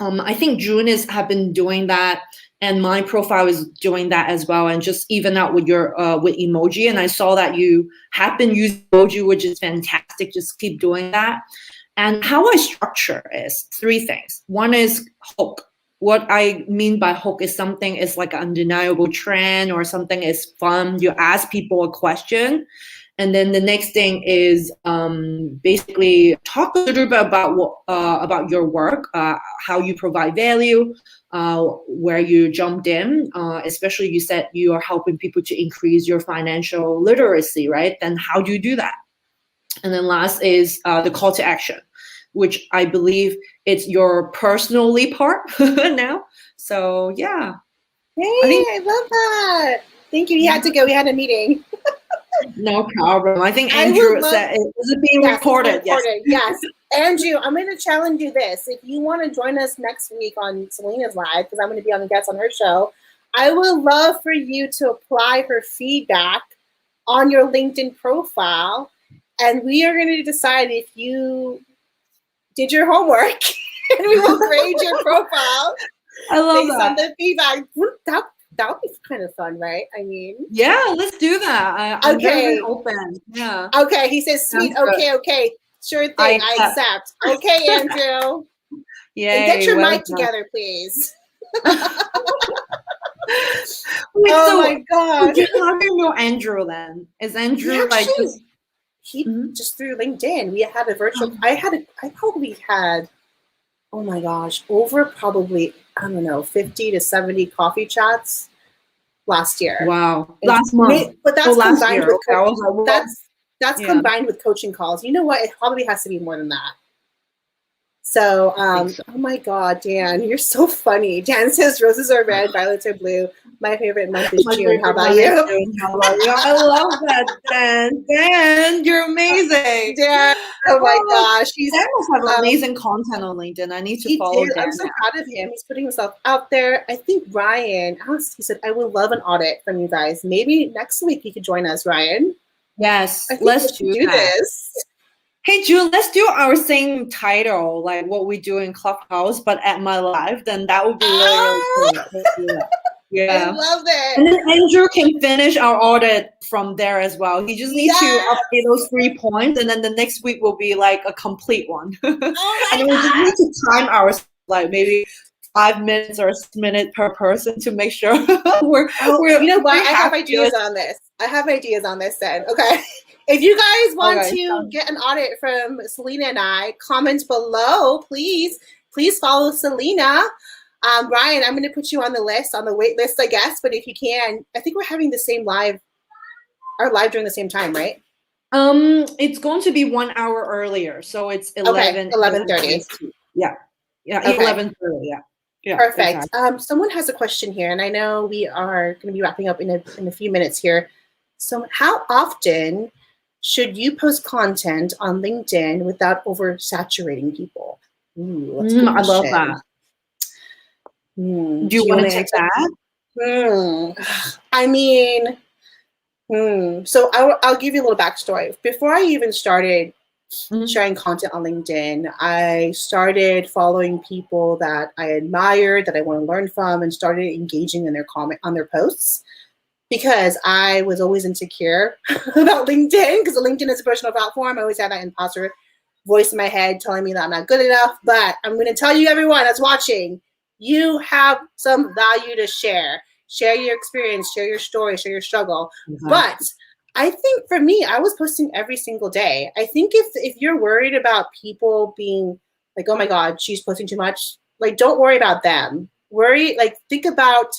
Speaker 3: I think June have been doing that, and my profile is doing that as well, and just even out with your with emoji. And I saw that you have been using emoji, which is fantastic. Just keep doing that. And how I structure is three things. One is hook. What I mean by hook is something is like an undeniable trend, or something is fun. You ask people a question. And then the next thing is basically talk a little bit about your work, how you provide value, where you jumped in. Especially you said you are helping people to increase your financial literacy, right? Then how do you do that? And then last is the call to action, which I believe it's your personally part now. So yeah,
Speaker 2: Hey,
Speaker 3: I think
Speaker 2: I love that. Thank you. He had to go. We had a meeting.
Speaker 3: no problem. I think
Speaker 2: I
Speaker 3: Andrew
Speaker 2: would love.
Speaker 3: said, is it being
Speaker 2: Yes, it's
Speaker 3: recorded? Yes.
Speaker 2: recorded. Yes. Andrew, I'm going to challenge you this. If you want to join us next week on Salina's Live, because I'm going to be on the guest on her show, I would love for you to apply her feedback on your LinkedIn profile. And we are going to decide if you did your homework and we will grade your profile
Speaker 3: I love
Speaker 2: based
Speaker 3: that.
Speaker 2: on the feedback. That would be kind of fun, right? I mean,
Speaker 3: Yeah, let's do that. I'm very,
Speaker 2: Okay.
Speaker 3: very open. Yeah.
Speaker 2: okay. He says, sweet.
Speaker 3: Sounds good.
Speaker 2: Okay. Sure thing.
Speaker 3: I
Speaker 2: I accept. Okay, Andrew.
Speaker 3: Yay,
Speaker 2: And get your
Speaker 3: well
Speaker 2: mic
Speaker 3: done.
Speaker 2: together, please.
Speaker 3: Wait,
Speaker 2: Oh
Speaker 3: so
Speaker 2: my gosh.
Speaker 3: how do you know Andrew then? Is Andrew like
Speaker 2: Actually,
Speaker 3: just
Speaker 2: he
Speaker 3: Mhm.
Speaker 2: just through LinkedIn. We had a virtual.
Speaker 3: Oh.
Speaker 2: I probably had. Oh my gosh, over probably I don't know 50 to 70 coffee chats last year.
Speaker 3: Wow.
Speaker 2: And
Speaker 3: Last month.
Speaker 2: but that's
Speaker 3: last
Speaker 2: combined
Speaker 3: year.
Speaker 2: with
Speaker 3: Okay. I was like, well,
Speaker 2: that's
Speaker 3: yeah.
Speaker 2: combined with coaching calls. You know what? It probably has to be more than that. So,
Speaker 3: think so.
Speaker 2: oh my God, Dan, you're so funny. Dan says roses are red, violets are blue. My favorite month is
Speaker 3: My
Speaker 2: June. How
Speaker 3: favorite
Speaker 2: about
Speaker 3: one is
Speaker 2: you?
Speaker 3: June. How about you? I love that, Dan. Dan, you're amazing.
Speaker 2: Dan, oh my gosh, he's
Speaker 3: Dan must have amazing content on LinkedIn. I need to
Speaker 2: he
Speaker 3: follow
Speaker 2: did.
Speaker 3: Dan
Speaker 2: I'm so
Speaker 3: now.
Speaker 2: proud of him. He's putting himself out there. I think Ryan asked. He said, "I would love an audit from you guys. Maybe next week you could join us, Ryan."
Speaker 3: Yes,
Speaker 2: I think
Speaker 3: let's
Speaker 2: we should
Speaker 3: do that.
Speaker 2: this.
Speaker 3: Hey, June, let's do our same title, like what we do in Clubhouse, but at my live. Then that would be really, really cool. Let's do that.
Speaker 2: I
Speaker 3: Yeah.
Speaker 2: love it.
Speaker 3: And then Andrew can finish our audit from there as well. He just needs to
Speaker 2: Yes.
Speaker 3: update those 3 points, and then the next week will be like a complete one.
Speaker 2: Oh
Speaker 3: And
Speaker 2: my
Speaker 3: then we just
Speaker 2: God.
Speaker 3: need to time ours, like maybe 5 minutes or 6 minutes per person to make sure we're.
Speaker 2: You know what? I have
Speaker 3: happy.
Speaker 2: ideas on this. I have ideas on this then. Okay. If you guys want
Speaker 3: Okay.
Speaker 2: to get an audit from Salina and I, comment below, please. Please follow Salina. Ryan, I'm going to put you on the list, on the wait list, I guess. But if you can, I think we're having the same live, our live during the same time, right?
Speaker 3: It's going to be 1 hour earlier, so it's 11.
Speaker 2: 11:30.
Speaker 3: Yeah,
Speaker 2: Okay.
Speaker 3: 11:30. Yeah.
Speaker 2: Perfect.
Speaker 3: Exactly.
Speaker 2: Someone has a question here, and I know we are going to be wrapping up in a few minutes here. So, how often Should you post content on LinkedIn without oversaturating people? Ooh, that's a good
Speaker 3: I love
Speaker 2: question.
Speaker 3: that.
Speaker 2: Do
Speaker 3: Do you
Speaker 2: you
Speaker 3: want
Speaker 2: want
Speaker 3: to
Speaker 2: to
Speaker 3: take
Speaker 2: answer?
Speaker 3: that?
Speaker 2: I mean, so I'll give you a little backstory. Before I even started
Speaker 3: Mhm.
Speaker 2: sharing content on LinkedIn, I started following people that I admired, that I want to learn from, and started engaging in their comment on their posts because I was always insecure about LinkedIn because LinkedIn is a personal platform. I always had that imposter voice in my head telling me that I'm not good enough. But I'm going to tell you, everyone that's watching, you have some value to share. Share your experience, share your story, share your struggle.
Speaker 3: Exactly.
Speaker 2: But I think for me, I was posting every single day. I think if you're worried about people being like, oh my God, she's posting too much, like don't worry about them. Think about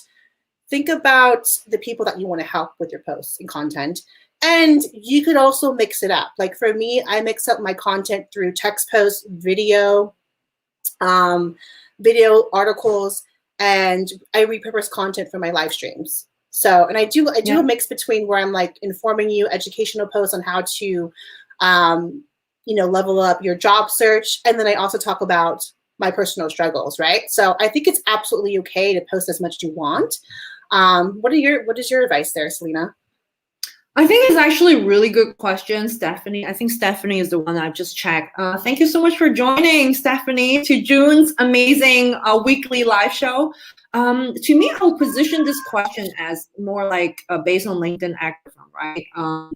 Speaker 2: the people that you want to help with your posts and content. And you could also mix it up. Like for me, I mix up my content through text posts, video articles, and I repurpose content for my live streams. So, and I do a mix between where I'm like informing you educational posts on how to, level up your job search. And then I also talk about my personal struggles, right? So I think it's absolutely okay to post as much as you want. What is your advice there, Salina?
Speaker 3: I think it's actually a really good question, Stephanie. I think Stephanie is the one I've just checked. Thank you so much for joining, Stephanie, to June's amazing weekly live show. To me, I'll position this question as more like based on LinkedIn activism, right?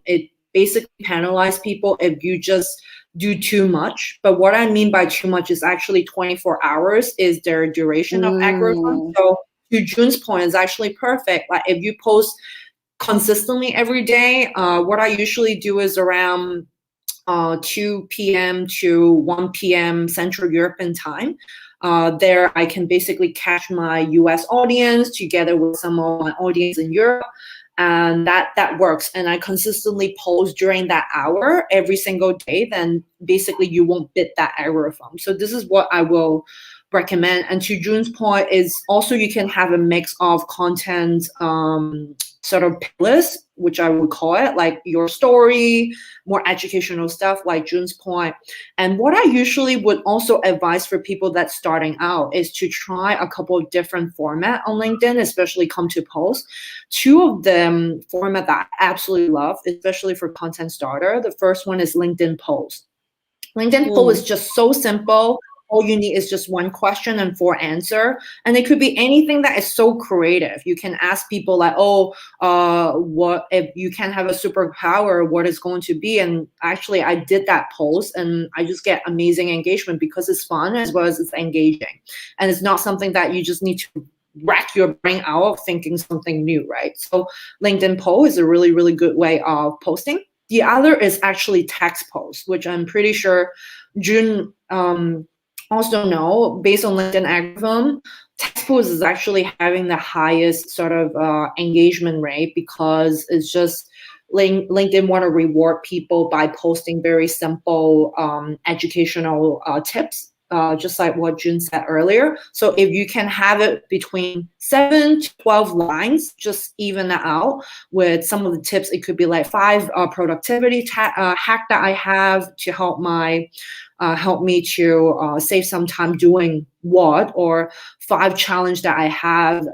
Speaker 3: It basically penalizes people if you just do too much. But what I mean by too much is actually 24 hours is their duration of algorithm. So to June's point, is actually perfect. Like if you post consistently every day, what I usually do is around 2 p.m. to 1 p.m. Central European time. There, I can basically catch my US audience together with some of my audience in Europe. And that works. And I consistently post during that hour every single day. Then basically you won't bit that algorithm. So this is what I will recommend. And to June's point is also you can have a mix of content sort of pillars, which I would call it, like your story, more educational stuff, like June's point. And what I usually would also advise for people that's starting out is to try a couple of different format on LinkedIn, especially come to post. Two of them format that I absolutely love, especially for content starter. The first one is LinkedIn post. LinkedIn post is just so simple. All you need is just one question and 4 answer. And it could be anything that is so creative. You can ask people like, what if you can have a superpower, what is going to be? And actually I did that post and I just get amazing engagement because it's fun as well as it's engaging. And it's not something that you just need to rack your brain out of thinking something new, right? So LinkedIn post is a really, really good way of posting. The other is actually text posts, which I'm pretty sure June also know, based on LinkedIn algorithm, text posts is actually having the highest sort of engagement rate because it's just LinkedIn want to reward people by posting very simple educational tips. Just like what June said earlier. So if you can have it between 7 to 12 lines, just even that out with some of the tips. It could be like 5 productivity hack that I have to help me to save some time doing what, or 5 challenge that I have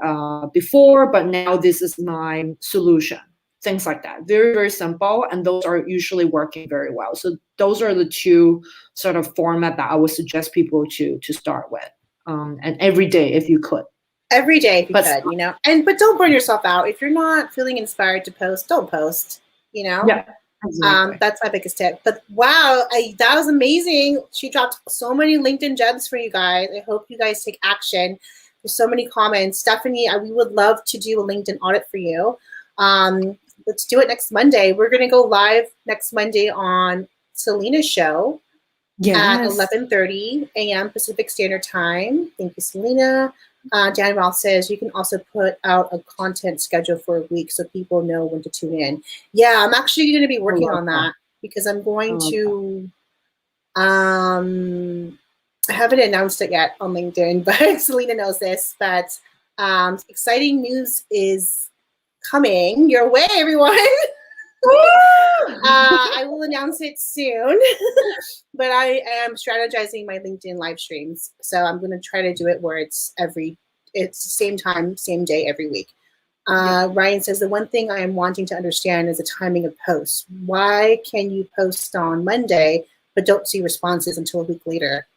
Speaker 3: before, but now this is my solution. Things like that. Very, very simple. And those are usually working very well. So those are the 2 sort of format that I would suggest people to start with. And every day if you could.
Speaker 2: Every day if you could, but don't burn yourself out. If you're not feeling inspired to post, don't post,
Speaker 3: Yeah. Exactly.
Speaker 2: That's my biggest tip. But wow, that was amazing. She dropped so many LinkedIn gems for you guys. I hope you guys take action. There's so many comments. Stephanie, we would love to do a LinkedIn audit for you. Let's do it next Monday. We're going to go live next Monday on Salina's show at 11:30 a.m. Pacific Standard Time. Thank you, Salina. Dan Roth says you can also put out a content schedule for a week so people know when to tune in. Yeah, I'm actually going to be working on that because I'm going to. I haven't announced it yet on LinkedIn, but Salina knows this. But exciting news is coming your way, everyone. I will announce it soon. But I am strategizing my LinkedIn live streams. So I'm going to try to do it where it's the same time, same day every week. Ryan says, the one thing I am wanting to understand is the timing of posts. Why can you post on Monday, but don't see responses until a week later?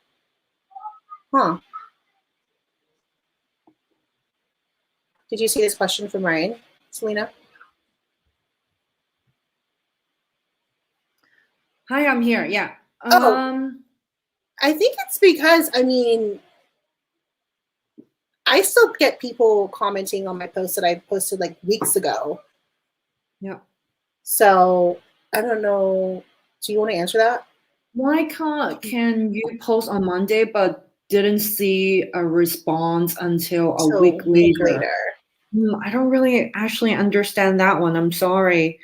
Speaker 2: Huh. Did you see this question from Ryan, Salina?
Speaker 3: Hi, I'm here. Yeah.
Speaker 2: I think it's because, I mean, I still get people commenting on my posts that I posted like weeks ago.
Speaker 3: Yeah.
Speaker 2: So I don't know. Do you want to answer that?
Speaker 3: Why can you post on Monday but didn't see a response until a week later? I don't really actually understand that one. I'm sorry.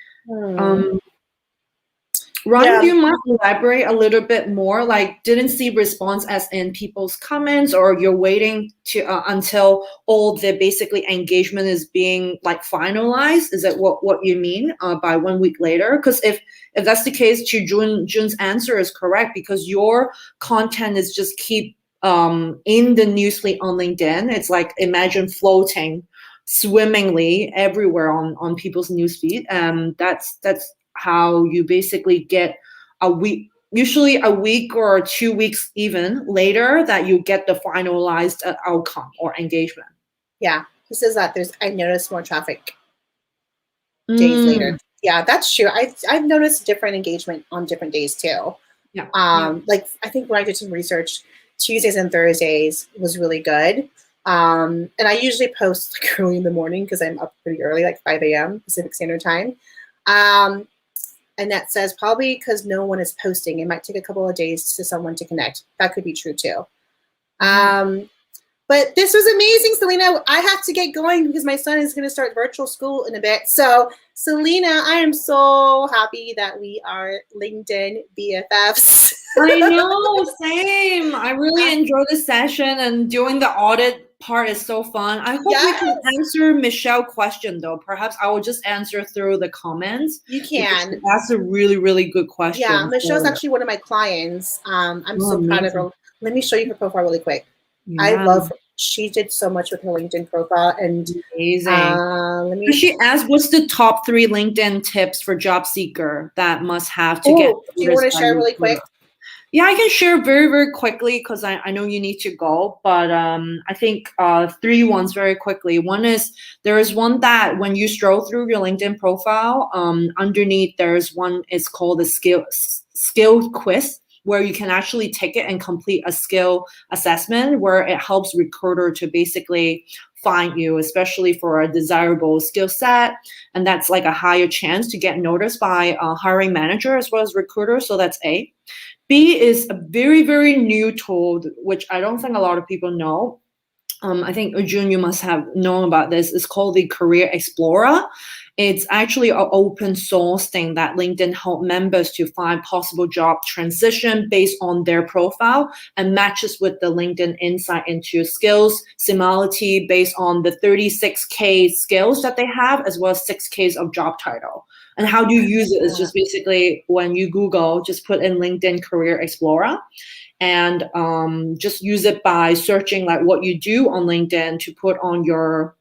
Speaker 3: Ryan, do you mind elaborate a little bit more? Like, didn't see response as in people's comments, or you're waiting to until all the basically engagement is being like finalized? Is that what you mean by 1 week later? Because if that's the case, Jun's answer is correct, because your content is just keep in the newsfeed on LinkedIn. It's like imagine floating swimmingly everywhere on people's newsfeed. That's how you basically get a week, usually a week or 2 weeks even later, that you get the finalized outcome or engagement.
Speaker 2: Yeah, he says that I noticed more traffic days later. Yeah, that's true. I've noticed different engagement on different days too.
Speaker 3: Yeah.
Speaker 2: Like I think when I did some research, Tuesdays and Thursdays was really good. And I usually post like early in the morning because I'm up pretty early, like 5 a.m. Pacific Standard Time. And that says probably because no one is posting. It might take a couple of days for someone to connect. That could be true too. But this was amazing, Salina. I have to get going because my son is going to start virtual school in a bit. So, Salina, I am so happy that we are LinkedIn BFFs.
Speaker 3: I know, same. I really enjoyed the session, and doing the audit part is so fun. I hope we can answer Michelle's question though. Perhaps I will just answer through the comments.
Speaker 2: You can.
Speaker 3: That's a really, really good question.
Speaker 2: Yeah, Michelle's actually one of my clients. I'm so proud of her. Let me show you her profile really quick. Yeah. I love her. She did so much with her LinkedIn profile, and
Speaker 3: amazing. She asked, "What's the top 3 LinkedIn tips for job seeker that must have to get?"
Speaker 2: Do you want to share really quick?
Speaker 3: Yeah, I can share very, very quickly because I know you need to go. But I think 3 ones very quickly. One is, there is one that when you stroll through your LinkedIn profile, underneath there's one, it's called the skill quiz, where you can actually take it and complete a skill assessment, where it helps recruiter to basically find you, especially for a desirable skill set. And that's like a higher chance to get noticed by a hiring manager as well as recruiter. So that's A. B is a very, very new tool, which I don't think a lot of people know. I think, Jun, you must have known about this. It's called the Career Explorer. It's actually an open source thing that LinkedIn help members to find possible job transition based on their profile, and matches with the LinkedIn insight into skills similarity based on the 36K skills that they have, as well as 6Ks of job title. And how do you use it is just basically when you Google, just put in LinkedIn Career Explorer, and just use it by searching like what you do on LinkedIn to put on your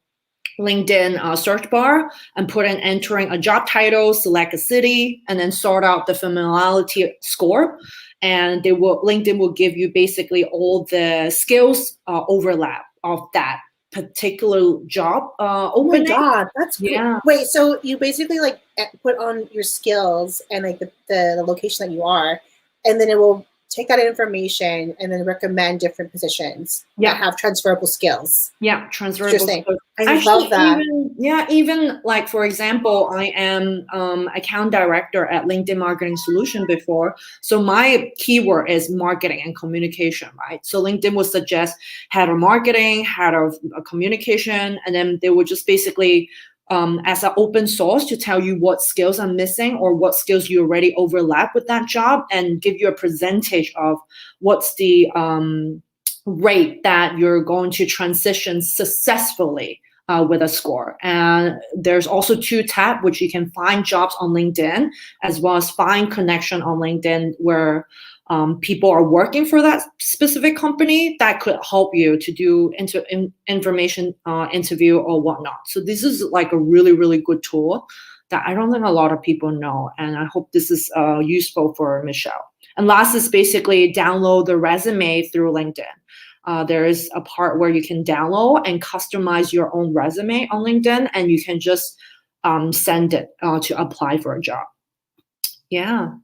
Speaker 3: LinkedIn search bar, and put in entering a job title, select a city, and then sort out the familiarity score. And LinkedIn will give you basically all the skills overlap of that particular job opening.
Speaker 2: Oh my God, that's cool. Wait, so you basically like put on your skills and like the location that you are, and then it will take that information and then recommend different positions that have transferable skills.
Speaker 3: Yeah, transferable skills.
Speaker 2: I love that.
Speaker 3: Even like, for example, I am account director at LinkedIn Marketing Solution before. So my keyword is marketing and communication, right? So LinkedIn will suggest head of marketing, head of communication, and then they would just basically as an open source to tell you what skills are missing or what skills you already overlap with that job, and give you a percentage of what's the rate that you're going to transition successfully with a score. And there's also 2 tab, which you can find jobs on LinkedIn, as well as find connection on LinkedIn where people are working for that specific company that could help you to do information interview or whatnot. So this is like a really, really good tool that I don't think a lot of people know. And I hope this is useful for Michelle. And last is basically download the resume through LinkedIn. There is a part where you can download and customize your own resume on LinkedIn, and you can just send it to apply for a job. Yeah.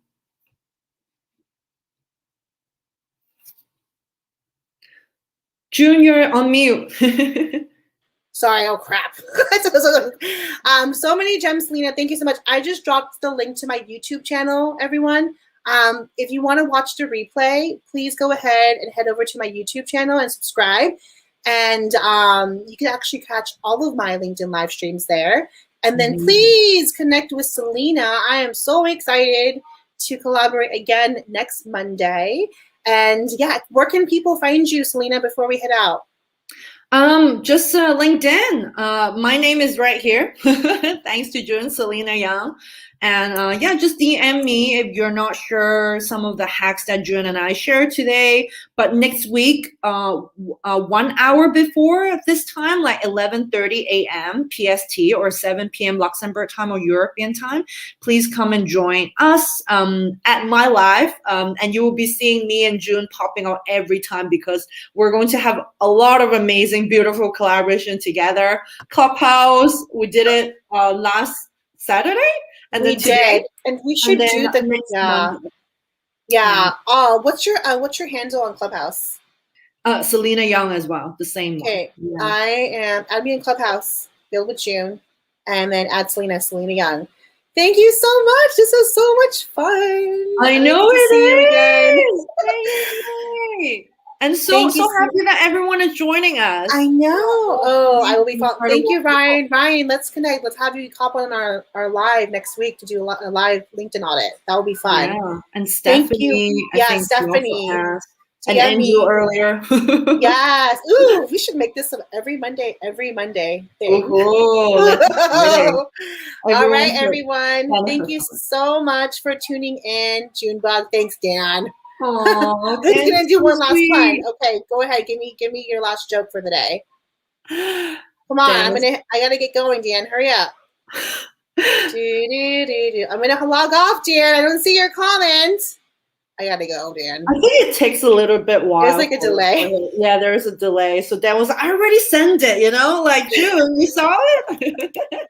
Speaker 3: June, you're on mute.
Speaker 2: Sorry, oh crap. So many gems, Salina. Thank you so much. I just dropped the link to my YouTube channel, everyone. If you want to watch the replay, please go ahead and head over to my YouTube channel and subscribe. And you can actually catch all of my LinkedIn live streams there. And then please connect with Salina. I am so excited to collaborate again next Monday. And yeah, where can people find you, Salina, before we head out?
Speaker 3: Just LinkedIn. My name is right here. Thanks to June, Salina Yeung. And yeah, just DM me if you're not sure some of the hacks that June and I shared today. But next week, 1 hour before this time, like 11:30 a.m. PST or 7 p.m. Luxembourg time or European time, please come and join us at my live. And you will be seeing me and June popping out every time because we're going to have a lot of amazing, beautiful collaboration together. Clubhouse, we did it last Saturday. And
Speaker 2: we did, and we should do the yeah. Oh, what's your handle on Clubhouse?
Speaker 3: Salina Yeung as well, the same one.
Speaker 2: Okay, yeah. Add me in Clubhouse, Build with June, and then add Salina Yeung. Thank you so much. This is so much fun.
Speaker 3: I know it is. And so happy that everyone is joining us.
Speaker 2: I know. Oh, I will be fun. Thank you, Ryan. Ryan, let's connect. Let's have you hop on our live next week to do a live LinkedIn audit. That will be fun.
Speaker 3: Yeah. And Stephanie.
Speaker 2: Stephanie.
Speaker 3: And Andrew earlier.
Speaker 2: Yes. Ooh, we should make this every Monday thing.
Speaker 3: All
Speaker 2: right, everyone. Thank you so much for tuning in. Junebug. Thanks, Dan.
Speaker 3: Aww,
Speaker 2: let's gonna do one last one. Okay, go ahead. Give me your last joke for the day. Come on, I gotta get going, Dan. Hurry up. I'm gonna log off, Dan. I don't see your comment. I gotta go, Dan.
Speaker 3: I think it takes a little bit while.
Speaker 2: There's like a delay.
Speaker 3: Yeah, there is a delay. So Dan was like, I already sent it, like June, you saw it?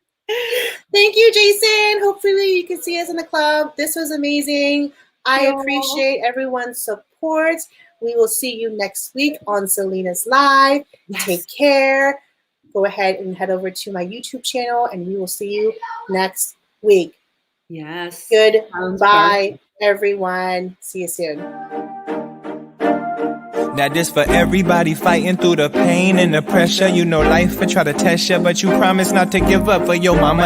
Speaker 2: Thank you, Jason. Hopefully you can see us in the club. This was amazing. I appreciate everyone's support. We will see you next week on Salina's Live. Yes. Take care. Go ahead and head over to my YouTube channel, and we will see you next week.
Speaker 3: Yes.
Speaker 2: Goodbye, everyone. See you soon.
Speaker 1: Now this for everybody fighting through the pain and the pressure. You know life will try to test you, but you promise not to give up for your mama.